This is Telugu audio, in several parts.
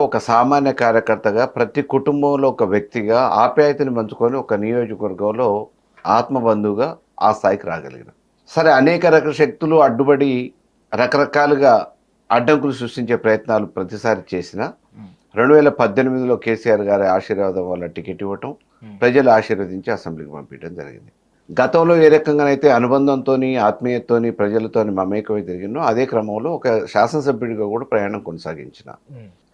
ఒక సామాన్య కార్యకర్తగా ప్రతి కుటుంబంలో ఒక వ్యక్తిగా ఆప్యాయతని పంచుకొని ఒక నియోజకవర్గంలో ఆత్మబంధువుగా ఆ స్థాయికి రాగలిగిన. సరే అనేక రకాల శక్తులు అడ్డుపడి రకరకాలుగా అడ్డంకులు సృష్టించే ప్రయత్నాలు ప్రతిసారి చేసిన 2018లో కేసీఆర్ గారి ఆశీర్వాదం వల్ల టికెట్ ఇవ్వటం, ప్రజలు ఆశీర్వదించి అసెంబ్లీకి పంపించడం జరిగింది. గతంలో ఏ రకంగానైతే అనుబంధంతో ఆత్మీయతతో ప్రజలతో మమేకమై తిరిగినో అదే క్రమంలో ఒక శాసనసభ్యుడిగా కూడా ప్రయాణం కొనసాగించిన.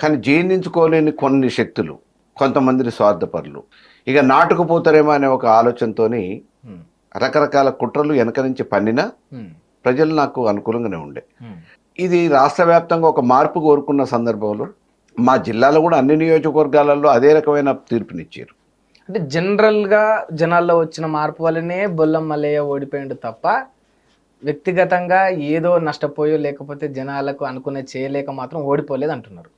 కానీ జీర్ణించుకోలేని కొన్ని శక్తులు, కొంతమంది స్వార్థపరులు ఇక నాటుకుపోతారేమో అనే ఒక ఆలోచనతో రకరకాల కుట్రలు వెనక నుంచి పన్నినా ప్రజలు నాకు అనుకూలంగానే ఉండే. ఇది రాష్ట్ర వ్యాప్తంగా ఒక మార్పు కోరుకున్న సందర్భంలో మా జిల్లాలో కూడా అన్ని నియోజకవర్గాలలో అదే రకమైన తీర్పునిచ్చారు. అంటే జనరల్గా జనాల్లో వచ్చిన మార్పు వల్లనే బొల్లం మల్లయ్య ఓడిపోయిండు తప్ప వ్యక్తిగతంగా ఏదో నష్టపోయో లేకపోతే జనాలకు అనుకునే చేయలేక మాత్రం ఓడిపోలేదు అంటున్నారు.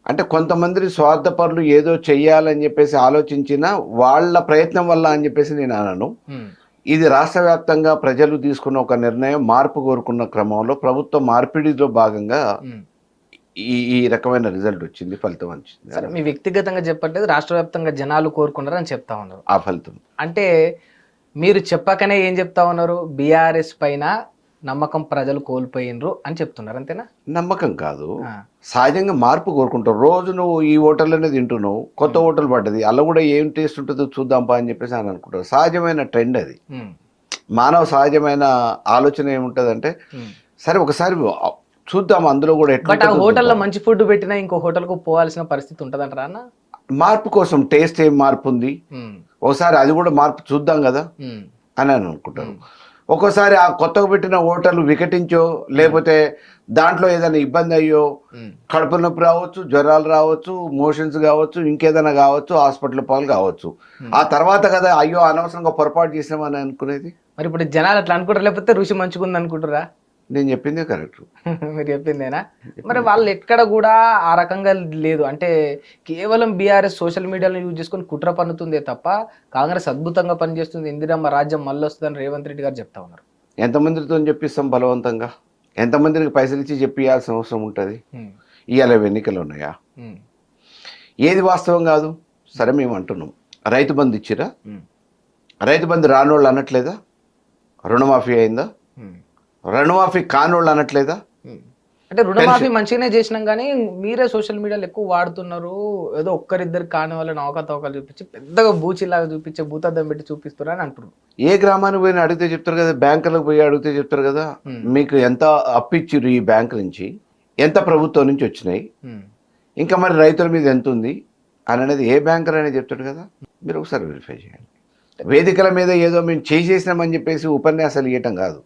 అంటే కొంతమంది స్వార్థపరులు ఏదో చెయ్యాలని చెప్పేసి ఆలోచించిన వాళ్ళ ప్రయత్నం వల్ల అని చెప్పేసి నేను అనను. ఇది రాష్ట్ర వ్యాప్తంగా ప్రజలు తీసుకున్న ఒక నిర్ణయం, మార్పు కోరుకున్న క్రమంలో ప్రభుత్వ మార్పిడిలో భాగంగా ఈ రకమైన రిజల్ట్ వచ్చింది, ఫలితం వచ్చింది. సరే, మీ వ్యక్తిగతంగా చెప్పట్లేదు, రాష్ట్ర వ్యాప్తంగా జనాలు కోరుకున్నారు అని చెప్తా ఉన్నారు. ఆ ఫలితం అంటే మీరు చెప్పకనే ఏం చెప్తా ఉన్నారు? బీఆర్ఎస్ పైన నమ్మకం ప్రజలు కోల్పోయినరు అని చెప్తున్నారు, అంతేనా? నమ్మకం కాదు, సహజంగా మార్పు కోరుకుంటావు. రోజు నువ్వు ఈ హోటల్లోనే తింటున్నావు, కొత్త హోటల్ పడ్డది, అలా కూడా ఏం టేస్ట్ ఉంటుందో చూద్దాంపా అని చెప్పేసి అని అనుకుంటారు. సహజమైన ట్రెండ్ అది. మానవ సహజమైన ఆలోచన ఏముంటుందంటే సరే ఒకసారి చూద్దాం అందులో కూడా ఎట్లా. హోటల్లో మంచి ఫుడ్ పెట్టినా ఇంకో హోటల్కు పోవాల్సిన పరిస్థితి ఉంటుందంటారా అన్న? మార్పు కోసం టేస్ట్ ఏం మార్పు ఉంది, ఒకసారి అది కూడా మార్పు చూద్దాం కదా అని అనుకుంటారు. ఒక్కోసారి ఆ కొత్తగా పెట్టిన హోటల్ వికటించో లేకపోతే దాంట్లో ఏదైనా ఇబ్బంది అయ్యో, కడుపు నొప్పి రావచ్చు, జ్వరాలు రావచ్చు, మోషన్స్ కావచ్చు, ఇంకేదైనా కావచ్చు, హాస్పిటల్ పాలు కావచ్చు. ఆ తర్వాత కదా అయ్యో అనవసరంగా పొరపాటు చేసామని అనుకునేది. మరి ఇప్పుడు జనాలు అట్లా అనుకుంటారు, లేకపోతే రుచి మంచిగుంది అనుకుంటారా? నేను చెప్పిందే కరెక్ట్, మీరు చెప్పిందేనా? మరి వాళ్ళు ఎక్కడ కూడా ఆ రకంగా లేదు. అంటే కేవలం బీఆర్ఎస్ సోషల్ మీడియాలో యూజ్ చేసుకొని కుట్ర పన్నుతుందే తప్ప కాంగ్రెస్ అద్భుతంగా పనిచేస్తుంది, ఇందిరమ్మ రాజ్యం మళ్ళీ వస్తుందని రేవంత్ రెడ్డి గారు చెప్తా ఉన్నారు. ఎంతమందితో చెప్పిస్తాం బలవంతంగా? ఎంతమందికి పైసలు ఇచ్చి చెప్పియాల్సిన అవసరం ఉంటుంది? ఇవాళ ఎన్నికలు ఉన్నాయా? ఏది వాస్తవం కాదు. సరే మేము అంటున్నాం రైతు బంధు ఇచ్చిరా, రైతు బంధు రానోళ్ళు అనట్లేదా? రుణమాఫీ అయిందా? రుణమాఫీ కానోళ్ళు అనట్లేదా? అంటే రుణమాఫీ మంచిగానే చేసినాం కానీ మీరే సోషల్ మీడియాలో ఎక్కువ వాడుతున్నారు. ఏదో ఒక్కరిద్దరు కాని వాళ్ళని అవకతవకలు చూపించి పెద్దగా బూచిలాగా చూపించే భూతద్దం పెట్టి చూపిస్తారు అని అంటున్నారు. ఏ గ్రామానికి పోయినా అడిగితే చెప్తారు కదా, బ్యాంకులకు పోయి అడిగితే చెప్తారు కదా, మీకు ఎంత అప్పిచ్చిరు ఈ బ్యాంకు నుంచి, ఎంత ప్రభుత్వం నుంచి వచ్చినాయి, ఇంకా మరి రైతుల మీద ఎంత ఉంది అని అనేది ఏ బ్యాంకర్ అనేది చెప్తాడు కదా. మీరు ఒకసారి వెరిఫై చేయండి. వేదికల మీద ఏదో మేము చేసేసినామని చెప్పేసి ఉపన్యాసాలు ఇవ్వటం కాదు.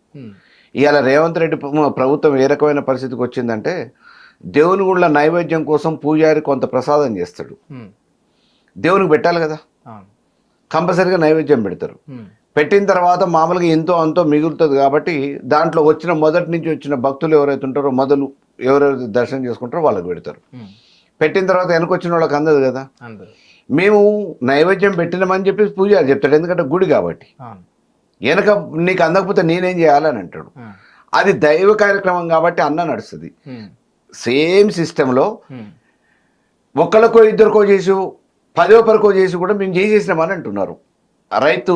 ఇవాళ రేవంత్ రెడ్డి ప్రభుత్వం ఏ రకమైన పరిస్థితికి వచ్చిందంటే దేవుని గుళ్ళ నైవేద్యం కోసం పూజారి కొంత ప్రసాదం చేస్తాడు, దేవునికి పెట్టాలి కదా, కంపల్సరీగా నైవేద్యం పెడతారు. పెట్టిన తర్వాత మామూలుగా ఎంతో అంతో మిగులుతుంది కాబట్టి దాంట్లో వచ్చిన మొదటి నుంచి వచ్చిన భక్తులు ఎవరైతే ఉంటారో మొదలు ఎవరైతే దర్శనం చేసుకుంటారో వాళ్ళకి పెడతారు. పెట్టిన తర్వాత వెనకొచ్చిన వాళ్ళకి అందదు కదా. మేము నైవేద్యం పెట్టినామని చెప్పి పూజారి చెప్తాడు, ఎందుకంటే గుడి కాబట్టి. వెనక నీకు అందకపోతే నేనేం చేయాలని అంటాడు. అది దైవ కార్యక్రమం కాబట్టి అన్న నడుస్తుంది. సేమ్ సిస్టంలో ఒక్కళ్ళకో ఇద్దరికో చేసి 10వ పరకో చేసి కూడా మేము చేసేసినామని అంటున్నారు. రైతు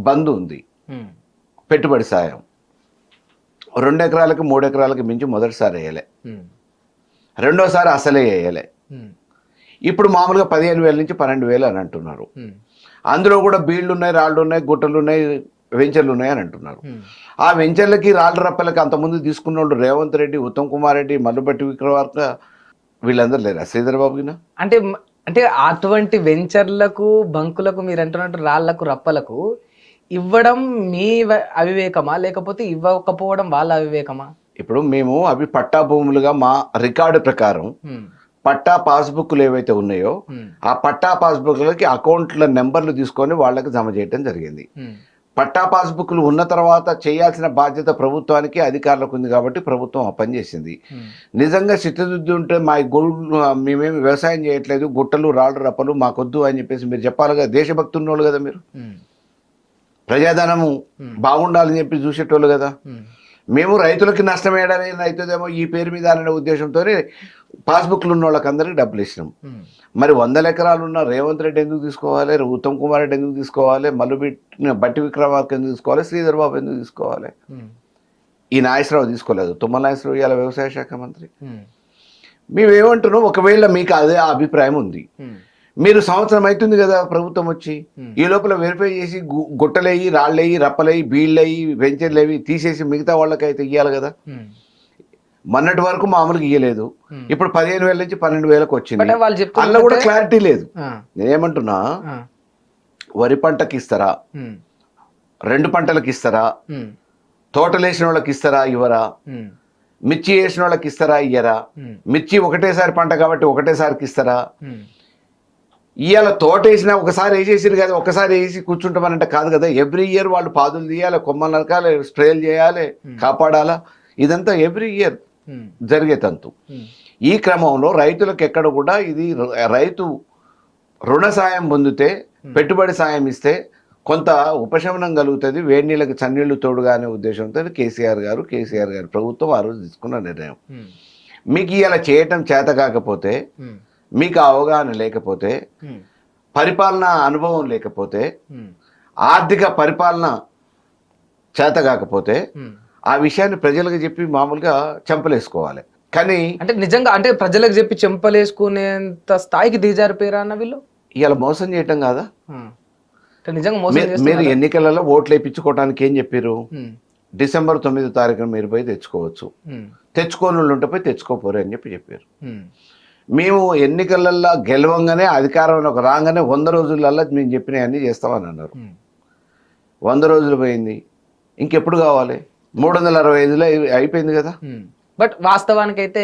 బంధు ఉంది, పెట్టుబడి సాయం 2 ఎకరాలకి 3 ఎకరాలకి మించి మొదటిసారి వేయలే, రెండోసారి అసలే వేయలే. ఇప్పుడు మామూలుగా 15,000 నుంచి 12,000 అని అంటున్నారు. అందులో కూడా బీళ్లు ఉన్నాయి, రాళ్ళు ఉన్నాయి, గుట్టలు ఉన్నాయి, వెంచర్లు ఉన్నాయని అంటున్నారు. ఆ వెంచర్లకి రాళ్ళ రప్పలకి అంతకుముందు తీసుకున్న వాళ్ళు రేవంత్ రెడ్డి, ఉత్తమ్ కుమార్ రెడ్డి, మల్లుబట్టి విక్రమార్క వీళ్ళందరూ లేరా? శ్రీధర్ బాబుకినా? అంటే అటువంటి వెంచర్లకు బంకులకు మీరు అంటున్నట్టు రాళ్లకు రప్పలకు ఇవ్వడం మీ అవివేకమా లేకపోతే ఇవ్వకపోవడం వాళ్ళ అవివేకమా? ఇప్పుడు మేము అవి పట్టా భూములుగా మా రికార్డు ప్రకారం పట్టా పాస్బుక్లు ఏవైతే ఉన్నాయో ఆ పట్టా పాస్బుక్లకి అకౌంట్ల నెంబర్లు తీసుకొని వాళ్ళకి జమ చేయడం జరిగింది. పట్టా పాస్బుక్లు ఉన్న తర్వాత చేయాల్సిన బాధ్యత ప్రభుత్వానికి, అధికారులకు ఉంది కాబట్టి ప్రభుత్వం ఆ పని చేసింది. నిజంగా చిత్తశుద్ధి ఉంటే మా మేమేమి వ్యవసాయం చేయట్లేదు, గుట్టలు రాళ్ళు రప్పలు మాకొద్దు అని చెప్పేసి మీరు చెప్పాలిగా. దేశభక్తి ఉన్నోళ్ళు కదా మీరు, ప్రజాధనము బాగుండాలని చెప్పి చూసేటోళ్ళు కదా. మేము రైతులకి నష్టం ఏడాది అవుతుందేమో ఈ పేరు మీద అనే ఉద్దేశంతో పాస్బుక్లు ఉన్న వాళ్ళకి అందరికి డబ్బులు ఇచ్చినాం. మరి 100 ఎకరాలు ఉన్న రేవంత్ రెడ్డి ఎందుకు తీసుకోవాలి, ఉత్తమ్ కుమార్ రెడ్డి ఎందుకు తీసుకోవాలి, బట్టి విక్రమార్క ఎందుకు తీసుకోవాలి, శ్రీధర్ బాబు ఎందుకు తీసుకోవాలి? ఈ నాగేశ్వరరావు తీసుకోలేదు. తుమ్మల నాగేశ్వరరావు ఇవాళ వ్యవసాయ శాఖ మంత్రి. మేమేమంటున్నాం, ఒకవేళ మీకు అదే అభిప్రాయం ఉంది, మీరు సంవత్సరం అవుతుంది కదా ప్రభుత్వం వచ్చి, ఈ లోపల వెరిఫై చేసి గుట్టలేయి, రాళ్ళేయి, రప్పలేయి, బీళ్ళయి, వెంచర్లేవి తీసేసి మిగతా వాళ్ళకైతే ఇవ్వాలి కదా. మొన్నటి వరకు మామూలుగా ఇయ్యలేదు, ఇప్పుడు 15,000 నుంచి 12,000 వచ్చింది. అందులో కూడా క్లారిటీ లేదు. నేనేమంటున్నా, వరి పంటకి ఇస్తారా, 2 పంటలకు ఇస్తారా, తోటలు వేసిన వాళ్ళకి ఇస్తారా ఇవ్వరా, మిర్చి వేసిన వాళ్ళకి ఇస్తారా ఇయ్యరా, మిర్చి ఒకటేసారి పంట కాబట్టి ఒకటేసారికి ఇస్తారా, ఇవాళ తోట వేసినా ఒకసారి వేసేసారు కదా, ఒకసారి వేసి కూర్చుంటామనంటే కాదు కదా. ఎవ్రీ ఇయర్ వాళ్ళు పాదులు తీయాలి, కొమ్మలు నరకాలి, స్ప్రేలు చేయాలి, కాపాడాలా, ఇదంతా ఎవ్రీ ఇయర్ జరిగే తంతు. ఈ క్రమంలో రైతులకు ఎక్కడ కూడా ఇది రైతు రుణ సాయం పొందితే, పెట్టుబడి సాయం ఇస్తే కొంత ఉపశమనం కలుగుతుంది, వేడి నీళ్ళకి చన్నీళ్లు తోడుగా అనే ఉద్దేశంతో కేసీఆర్ గారి ప్రభుత్వం ఆ రోజు తీసుకున్న నిర్ణయం. మీకు ఇలా చేయటం చేత కాకపోతే, మీకు అవగాహన లేకపోతే, పరిపాలనా అనుభవం లేకపోతే, ఆర్థిక పరిపాలన చేత కాకపోతే ఆ విషయాన్ని ప్రజలకు చెప్పి మామూలుగా చెంపలేసుకోవాలి. కానీ అంటే నిజంగా అంటే ప్రజలకు చెప్పి చెంపలేసుకునేంత స్థాయికి దిగజారిపోయారా అన్న వీళ్ళు? ఇలా మోసం చేయటం కాదా? నిజంగా మోసం మీరు ఎన్నికలలో ఓట్లు వేయించుకోవడానికి ఏం చెప్పారు? డిసెంబర్ 9వ తారీఖున మీరు పోయి తెచ్చుకోవచ్చు, తెచ్చుకోని వాళ్ళు ఉంటే పోయి తెచ్చుకోపోరు అని చెప్పారు. మేము ఎన్నికలల్లో గెలవంగానే అధికారంలోకి రాగానే 100 రోజులల్లో మేము చెప్పినవన్నీ చేస్తామని అన్నారు. 100 రోజులు పోయింది, ఇంకెప్పుడు కావాలి? 365లో అయిపోయింది కదా. బట్ వాస్తవానికి అయితే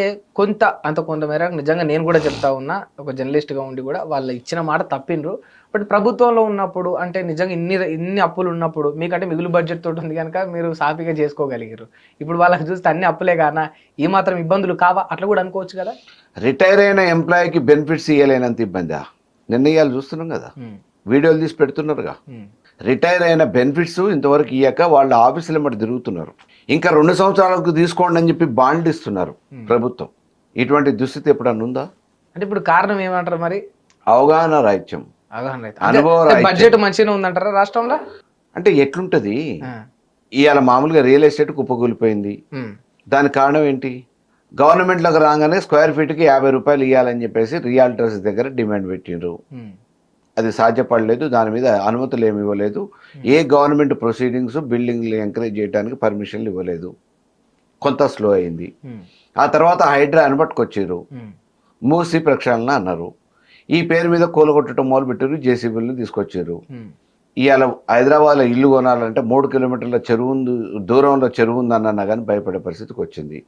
కొంతమేర నిజంగా నేను కూడా చెప్తా ఉన్నా, ఒక జర్నలిస్ట్గా ఉండి కూడా వాళ్ళు ఇచ్చిన మాట తప్పిండ్రు. బట్ ప్రభుత్వంలో ఉన్నప్పుడు అంటే నిజంగా ఇన్ని అప్పులు ఉన్నప్పుడు మీకంటే మిగులు బడ్జెట్ తోటి ఉంది కనుక మీరు సాఫీగా చేసుకోగలిగారు. ఇప్పుడు వాళ్ళకి చూస్తే అన్ని అప్పులే కానా, ఈ మాత్రం ఇబ్బందులు కావా అట్లా కూడా అనుకోవచ్చు కదా. రిటైర్ అయిన ఎంప్లాయీకి బెనిఫిట్స్ ఇవ్వలేనంత ఇబ్బందా? నిర్ణయాలు చూస్తున్నాం కదా, వీడియోలు తీసి పెడుతున్నారుగా. రిటైర్ అయిన బెనిఫిట్స్ ఇంతవరకు ఇయ్యాక వాళ్ళ ఆఫీసుల మట్టి తిరుగుతున్నారు. ఇంకా 2 సంవత్సరాలకు తీసుకోండి అని చెప్పి బాండ్లు ఇస్తున్నారు ప్రభుత్వం. ఇటువంటి దుస్థితి ఎప్పుడన్నా ఉందా? అంటే ఇప్పుడు కారణం ఏమంటారు మరి? అవగాహన రాహిత్యం, అనుభవం. బడ్జెట్ మంచిగా ఉందంటారా రాష్ట్రంలో? అంటే ఎట్లుంటది, ఇవాళ మామూలుగా రియల్ ఎస్టేట్ కుప్పకూలిపోయింది. దానికి కారణం ఏంటి? గవర్నమెంట్లోకి రాగానే స్క్వేర్ ఫీట్కి 50 రూపాయలు ఇవ్వాలని చెప్పేసి రియాల్టర్స్ దగ్గర డిమాండ్ పెట్టిండ్రు. అది సాధ్యపడలేదు, దాని మీద అనుమతులు ఏమి ఇవ్వలేదు, ఏ గవర్నమెంట్ ప్రొసీడింగ్స్ బిల్డింగ్లు ఎంకరేజ్ చేయడానికి పర్మిషన్లు ఇవ్వలేదు, కొంత స్లో అయింది. ఆ తర్వాత హైడ్రా అని పట్టుకొచ్చారు, మూసి ప్రక్షాళన అన్నారు, ఈ పేరు మీద కూలగొట్టడం మొదలుపెట్టారు, జేసీబీలను తీసుకొచ్చారు. ఇవాళ హైదరాబాద్లో ఇల్లు కొనాలంటే 3 కిలోమీటర్ల దూరంలో చెరువు ఉందన్నా కానీ భయపడే పరిస్థితికి వచ్చింది.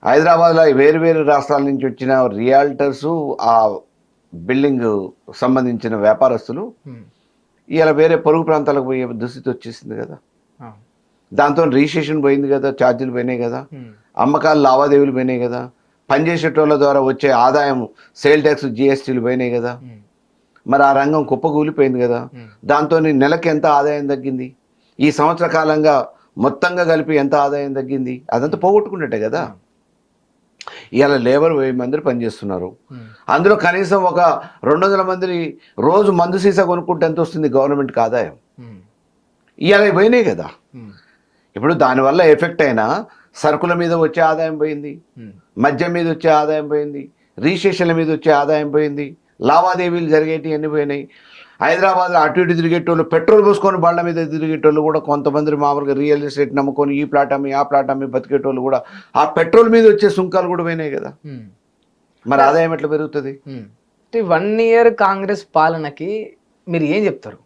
హైదరాబాద్లో వేరు రాష్ట్రాల నుంచి వచ్చిన రియాల్టర్సు, ఆ బిల్డింగ్ సంబంధించిన వ్యాపారస్తులు ఇలా వేరే పొరుగు ప్రాంతాలకు పోయే దుస్థితి వచ్చేసింది కదా. దాంతో రిజిస్ట్రేషన్ పోయింది కదా, ఛార్జీలు పోయినాయి కదా, అమ్మకాలు లావాదేవీలు పోయినాయి కదా, పనిచేసేటోళ్ళ ద్వారా వచ్చే ఆదాయం సేల్ ట్యాక్స్ జిఎస్టీలు పోయినాయి కదా. మరి ఆ రంగం కుప్పకూలిపోయింది కదా. దాంతో నెలకి ఎంత ఆదాయం తగ్గింది, ఈ సంవత్సర కాలంగా మొత్తంగా కలిపి ఎంత ఆదాయం తగ్గింది, అదంతా పోగొట్టుకున్నట్టే కదా. ఇవాళ లేబర్ 1000 మంది పనిచేస్తున్నారు, అందులో కనీసం ఒక 200 మంది రోజు మందు సీసా కొనుక్కుంటే ఎంత వస్తుంది గవర్నమెంట్కి ఆదాయం? ఇవాళ పోయినాయి కదా. ఇప్పుడు దానివల్ల ఎఫెక్ట్ అయినా సరుకుల మీద వచ్చే ఆదాయం పోయింది, మద్యం మీద వచ్చే ఆదాయం పోయింది, రిజిస్ట్రేషన్ల మీద వచ్చే ఆదాయం పోయింది, లావాదేవీలు జరిగేటి అన్నీ పోయినాయి. హైదరాబాద్లో అటు ఇటు తిరిగేటోళ్ళు, పెట్రోల్ పోసుకొని బండ్ల మీద తిరిగేటోళ్ళు కూడా కొంతమంది మామూలుగా రియల్ ఎస్టేట్ నమ్ముకొని ఈ ప్లాట్ అమ్మి ఆ ప్లాట్ అమ్మి బతికేటోళ్ళు కూడా ఆ పెట్రోల్ మీద వచ్చే సుంకాలు కూడా పోయినాయి కదా. మరి ఆదాయం ఎట్లా పెరుగుతుంది? 1 ఇయర్ కాంగ్రెస్ పాలనకి మీరు ఏం చెప్తారు?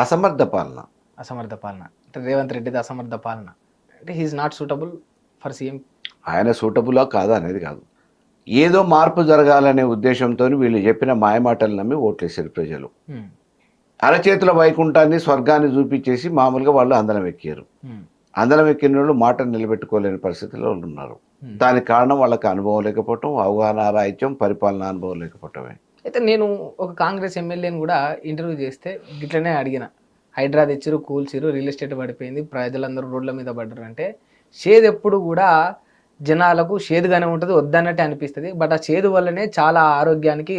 అసమర్థ పాలన అంటే రేవంత్ రెడ్డిది అసమర్థ పాలన అంటే he's not suitable for CM. ఆయన సూటబులా కాదా అనేది కాదు, ఏదో మార్పు జరగాలనే ఉద్దేశంతో వీళ్ళు చెప్పిన మాయమాటలు నమ్మి ఓట్లేసారు ప్రజలు. అరచేతుల వైకుంఠాన్ని స్వర్గాన్ని చూపించేసి మామూలుగా వాళ్ళు అందలం ఎక్కారు. అందలం ఎక్కిన వాళ్ళు మాట నిలబెట్టుకోలేని పరిస్థితిలో ఉన్నారు. దానికి కారణం వాళ్ళకి అనుభవం లేకపోవటం, అవగాహన రాహిత్యం, పరిపాలన అనుభవం లేకపోవటమే. అయితే నేను ఒక కాంగ్రెస్ ఎమ్మెల్యేని కూడా ఇంటర్వ్యూ చేస్తే గిట్లనే అడిగిన, హైడ్రా తెచ్చిరు, కూల్చిరు, రియల్ ఎస్టేట్ పడిపోయింది, ప్రజలందరూ రోడ్ల మీద పడ్డారు అంటే షేద్ ఎప్పుడు కూడా జనాలకు షేదుగానే ఉంటుంది, వద్దన్నట్టే అనిపిస్తుంది. బట్ ఆ షేదు వల్లనే చాలా ఆరోగ్యానికి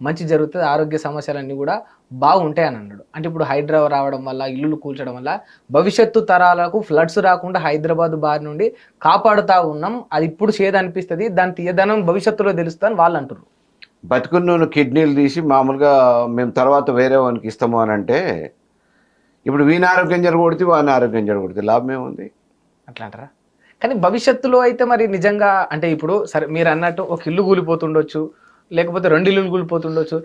మంచి జరుగుతుంది, ఆరోగ్య సమస్యలన్నీ కూడా బాగుంటాయి అని అన్నాడు. అంటే ఇప్పుడు హైదరాబాద్ రావడం వల్ల, ఇల్లులు కూల్చడం వల్ల భవిష్యత్తు తరాలకు ఫ్లడ్స్ రాకుండా హైదరాబాద్ బారి నుండి కాపాడుతూ ఉన్నాం. అది ఇప్పుడు షేదు అనిపిస్తుంది, దాని తీయదనం భవిష్యత్తులో తెలుస్తుంది అని వాళ్ళు అంటారు. బతుకున్న కిడ్నీలు తీసి మామూలుగా మేము తర్వాత వేరే వానికి ఇస్తాము అని అంటే, ఇప్పుడు వీని ఆరోగ్యం జరగొడితే వాని ఆరోగ్యం జరగొడితే లాభం ఏముంది? అట్లా అంటారా? కానీ భవిష్యత్తులో అయితే మరి నిజంగా అంటే ఇప్పుడు సరే మీరు అన్నట్టు ఒక ఇల్లు కూలిపోతుండొచ్చు, లేకపోతే 2 ఇల్లులు కూలిపోతుండొచ్చు,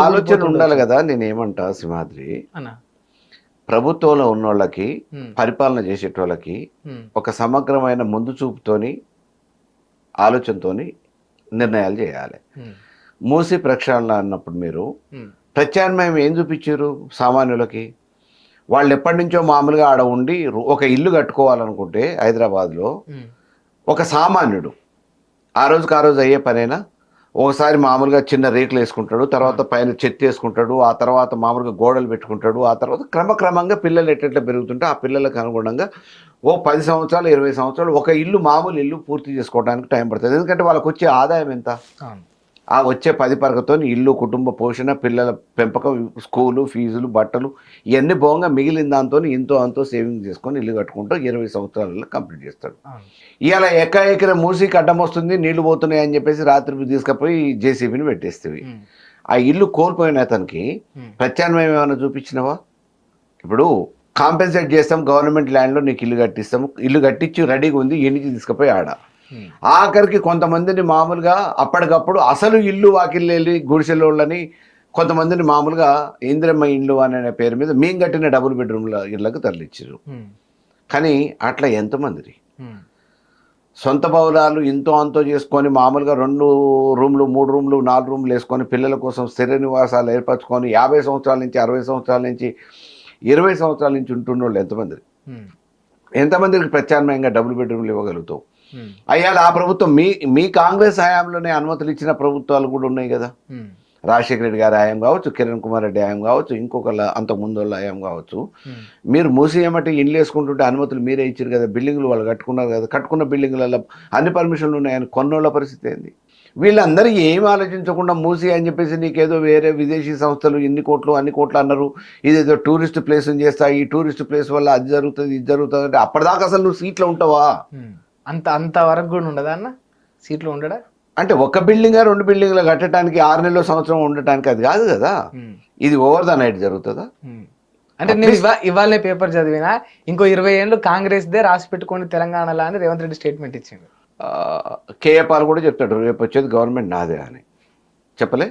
ఆలోచన ఉండాలి కదా. నేనేమంటా సింహాద్రి అన్న, ప్రభుత్వంలో ఉన్నోళ్ళకి, పరిపాలన చేసేటోళ్ళకి ఒక సమగ్రమైన ముందు చూపుతోని, ఆలోచనతోని నిర్ణయాలు చేయాలి. మూసి ప్రక్షాళన అన్నప్పుడు మీరు ప్రత్యామ్నాయం ఏం చూపించారు సామాన్యులకి? వాళ్ళు ఎప్పటి నుంచో మామూలుగా ఆడ ఉండి ఒక ఇల్లు కట్టుకోవాలనుకుంటే హైదరాబాద్లో ఒక సామాన్యుడు ఆ రోజు అయ్యే పనైనా ఒకసారి మామూలుగా చిన్న రేకులు వేసుకుంటాడు, తర్వాత పైన చెత్త వేసుకుంటాడు, ఆ తర్వాత మామూలుగా గోడలు పెట్టుకుంటాడు, ఆ తర్వాత క్రమక్రమంగా పిల్లలు ఎట్లా పెరుగుతుంటే ఆ పిల్లలకు అనుగుణంగా 10 సంవత్సరాలు 20 సంవత్సరాలు ఒక ఇల్లు మామూలు ఇల్లు పూర్తి చేసుకోవడానికి టైం పడుతుంది. ఎందుకంటే వాళ్ళకి వచ్చే ఆదాయం ఎంత? ఆ వచ్చే 10 పరకతో ఇల్లు, కుటుంబ పోషణ, పిల్లల పెంపకం, స్కూలు ఫీజులు, బట్టలు ఇవన్నీ పోగా మిగిలిన దాంతో ఇంతో అంతో సేవింగ్ చేసుకొని ఇల్లు కట్టుకుంటూ 20 సంవత్సరాలలో కంప్లీట్ చేస్తాడు. ఇవాళ ఎకర మూసికి అడ్డం వస్తుంది, నీళ్లు పోతున్నాయి అని చెప్పేసి రాత్రి తీసుకుపోయి జేసీబీని పెట్టేస్తేవి. ఆ ఇల్లు కోల్పోయిన అతనికి ప్రత్యామ్నాయం ఏమైనా చూపించినవా? ఇప్పుడు కాంపెన్సేట్ చేస్తాం, గవర్నమెంట్ ల్యాండ్లో నీకు ఇల్లు కట్టిస్తాము, ఇల్లు కట్టించి రెడీగా ఉంది, ఎన్నికి తీసుకుపోయి ఆడ ఆఖరికి కొంతమందిని మామూలుగా అప్పటికప్పుడు అసలు ఇల్లు వాకిళ్ళు వెళ్ళి గుడిసెలోళ్ళని కొంతమందిని మామూలుగా ఇందిరమ్మ ఇల్లు అనే పేరు మీద మేము కట్టిన డబుల్ బెడ్రూమ్ల ఇళ్లకు తరలిచ్చారు. కానీ అట్లా ఎంతమంది సొంత భవనాలు ఇంతో అంతో చేసుకొని మామూలుగా 2 రూమ్లు 3 రూమ్లు 4 రూమ్లు వేసుకొని పిల్లల కోసం స్థిర నివాసాలు ఏర్పరచుకొని 50 సంవత్సరాల నుంచి 60 సంవత్సరాల నుంచి 20 సంవత్సరాల నుంచి ఉంటున్న వాళ్ళు ఎంతమందికి ప్రత్యామ్నాయంగా డబుల్ బెడ్రూమ్లు ఇవ్వగలుగుతావు? అయ్యాలి ఆ ప్రభుత్వం మీ కాంగ్రెస్ హయాంలోనే అనుమతులు ఇచ్చిన ప్రభుత్వాలు కూడా ఉన్నాయి కదా. రాజశేఖర రెడ్డి గారి హయాం కావచ్చు, కిరణ్ కుమార్ రెడ్డి హయాం కావచ్చు, ఇంకొకళ్ళ అంతకుముందు వాళ్ళ హయాం కావచ్చు. మీరు మూసి ఏమంటే ఇండ్లు వేసుకుంటుంటే అనుమతులు మీరే ఇచ్చారు కదా, బిల్డింగ్లు వాళ్ళు కట్టుకున్నారు కదా. కట్టుకున్న బిల్డింగ్లలో అన్ని పర్మిషన్లు ఉన్నాయని కొన్నోళ్ళ పరిస్థితి ఏంది? వీళ్ళందరూ ఏం ఆలోచించకుండా మూసి అని చెప్పేసి నీకేదో వేరే విదేశీ సంస్థలు అన్ని కోట్లు అన్నారు, ఇదేదో టూరిస్ట్ ప్లేస్ చేస్తా, ఈ టూరిస్ట్ ప్లేస్ వల్ల అది జరుగుతుంది ఇది జరుగుతుంది అంటే అప్పటిదాకా అసలు నువ్వు సీట్లో ఉంటావా? అంత వరకు కూడా ఉండదా అన్న? సీట్లో ఉండడా అంటే ఒక బిల్డింగ్ 2 బిల్డింగ్లు కట్టడానికి 6 నెలల సంవత్సరం ఉండటానికి అది కాదు కదా. ఇది ఓవర్ ద నైట్ జరుగుతుందా? అంటే నేను ఇవాళ పేపర్ చదివినా ఇంకో 20 ఏళ్ళు కాంగ్రెస్ దే రాసి పెట్టుకోండి తెలంగాణలో అని రేవంత్ రెడ్డి స్టేట్మెంట్ ఇచ్చిండు. కేఏ పాల్ కూడా చెప్తాడు రేపు వచ్చేది గవర్నమెంట్ నాదే అని. చెప్పలే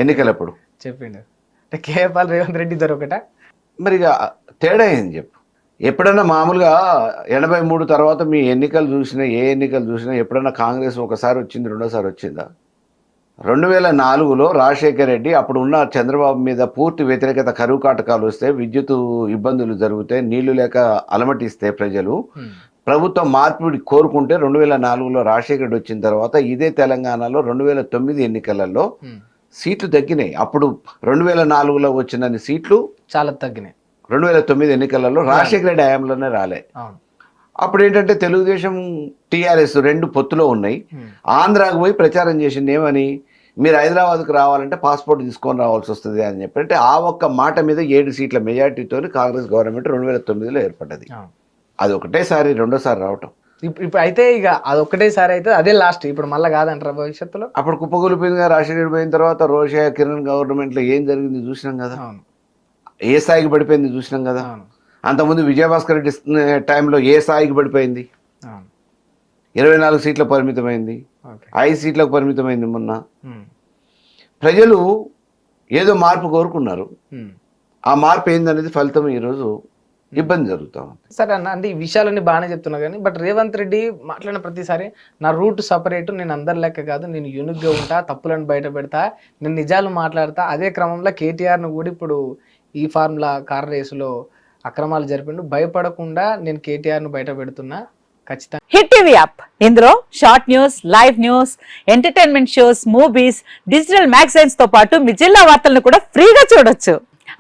ఎన్నికలప్పుడు చెప్పిండు. అంటే కేఏ పాల్ రేవంత్ రెడ్డి ఇద్దరు ఒకట. మరి ఇక తేడా ఏంది చెప్పు? ఎప్పుడన్నా మామూలుగా 83 తర్వాత మీ ఎన్నికలు చూసినా, ఏ ఎన్నికలు చూసినా ఎప్పుడన్నా కాంగ్రెస్ ఒకసారి వచ్చింది, రెండోసారి వచ్చిందా? 2004లో రాజశేఖర రెడ్డి అప్పుడు ఉన్న చంద్రబాబు మీద పూర్తి వ్యతిరేకత, కరువు కాటకాలు వస్తే, విద్యుత్ ఇబ్బందులు జరిగితే, నీళ్లు లేక అలమటిస్తే ప్రజలు ప్రభుత్వం మార్పిడి కోరుకుంటే 2004లో రాజశేఖర రెడ్డి వచ్చిన తర్వాత ఇదే తెలంగాణలో 2009 ఎన్నికలలో సీట్లు తగ్గినాయి. అప్పుడు 2004లో వచ్చిన సీట్లు చాలా తగ్గినాయి. 2009 ఎన్నికలలో రాజశేఖర రెడ్డి హయాంలోనే రాలే. అప్పుడు ఏంటంటే తెలుగుదేశం టీఆర్ఎస్ 2 పొత్తులో ఉన్నాయి. ఆంధ్రాకు పోయి ప్రచారం చేసింది ఏమని, మీరు హైదరాబాద్కు రావాలంటే పాస్పోర్ట్ తీసుకొని రావాల్సి వస్తుంది అని చెప్పి. అంటే ఆ ఒక్క మాట మీద 7 సీట్ల మెజార్టీతో కాంగ్రెస్ గవర్నమెంట్ 2009లో ఏర్పడ్డది. అది ఒకటేసారి, రెండోసారి రావటం. ఇప్పుడు అయితే ఇక అది ఒకటేసారి అయితే అదే లాస్ట్, ఇప్పుడు మళ్ళీ కాదంటారా భవిష్యత్తులో? అప్పుడు కుప్పగొలిపోయిందిగా రాజశేఖర రెడ్డి పోయిన తర్వాత. రోషయ్య కిరణ్ గవర్నమెంట్లో ఏం జరిగింది చూసినాం కదా, ఏ స్థాయికి పడిపోయింది చూసినాం కదా. అంతకుముందు విజయభాస్కర్ రెడ్డి టైంలో ఏ స్థాయికి పడిపోయింది? 24 సీట్లకు పరిమితమైంది, 5 సీట్లకు పరిమితమైంది. మొన్న ప్రజలు ఏదో మార్పు కోరుకున్నారు, ఆ మార్పు ఏందనేది ఫలితం ఈరోజు ఇబ్బంది జరుగుతా ఉంది. సరే అన్న, అంటే ఈ విషయాలన్నీ బాగానే చెప్తున్నా కానీ బట్ రేవంత్ రెడ్డి మాట్లాడిన ప్రతిసారి నా రూట్ సపరేట్, నేను అందరి లెక్క కాదు, నేను యూనిక్గా ఉంటా, తప్పులను బయట పెడతా, నేను నిజాలు మాట్లాడతా. అదే క్రమంలో కేటీఆర్ను కూడా ఇప్పుడు ఈ ఫార్ములా కార్ రేసులో అక్రమాలు జరిపిండు. భయపడకుండా నేను కేటీఆర్ను బయట పెడుతున్నా ఖచ్చితంగా. హిట్ టీవీ యాప్, ఇందులో short news, live news, entertainment shows, movies, digital magazines తో పాటు మీ జిల్లా వార్తలను కూడా ఫ్రీగా చూడొచ్చు.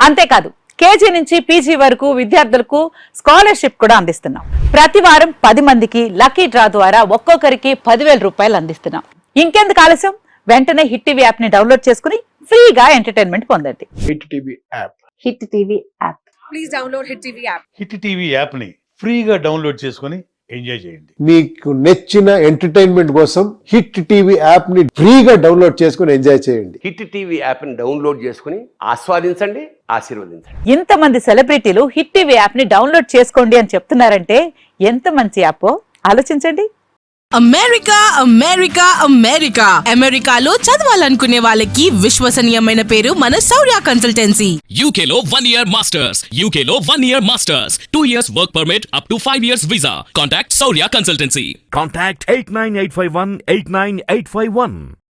అంతేకాదు కేజీ నుంచి పీజీ వరకు విద్యార్థులకు స్కాలర్షిప్ కూడా అందిస్తున్నాం. ప్రతి వారం 10 మందికి లక్కీ డ్రా ద్వారా ఒక్కొక్కరికి 10,000 రూపాయలు అందిస్తున్నాం. ఇంకెందుకు ఆలస్యం, వెంటనే హిట్ టీవీ యాప్ ని డౌన్లోడ్ చేసుకుని ఫ్రీగా ఎంటర్టైన్మెంట్ పొందండి. Hit TV app. Hit TV app. Please download Hit TV app. Hit TV యాప్ని ఫ్రీగా డౌన్లోడ్ చేసుకొని ఎంజాయ్ చేయండి. మీకు నచ్చిన ఎంటర్టైన్మెంట్ కోసం హిట్ టీవీ యాప్ ని ఫ్రీగా డౌన్లోడ్ చేసుకుని ఎంజాయ్ చేయండి. హిట్ టీవీ యాప్ని డౌన్లోడ్ చేసుకుని ఆస్వాదించండి, ఆశీర్వదించండి. ఇంతమంది సెలబ్రిటీలు హిట్ టీవీ యాప్ ని డౌన్లోడ్ చేసుకోండి అని చెప్తున్నారంటే ఎంత మంచి యాప్ ఆలోచించండి. అమెరికా అమెరికా అమెరికా అమెరికాలో చదవాలనుకునే వాళ్ళకి విశ్వసనీయమైన పేరు మన శౌర్య consultancy. UK Law 1 Year Masters. UK Law 1 Year Masters. 2 years work permit up to 5 years visa. Contact Saurya Consultancy. Contact 89851 89851.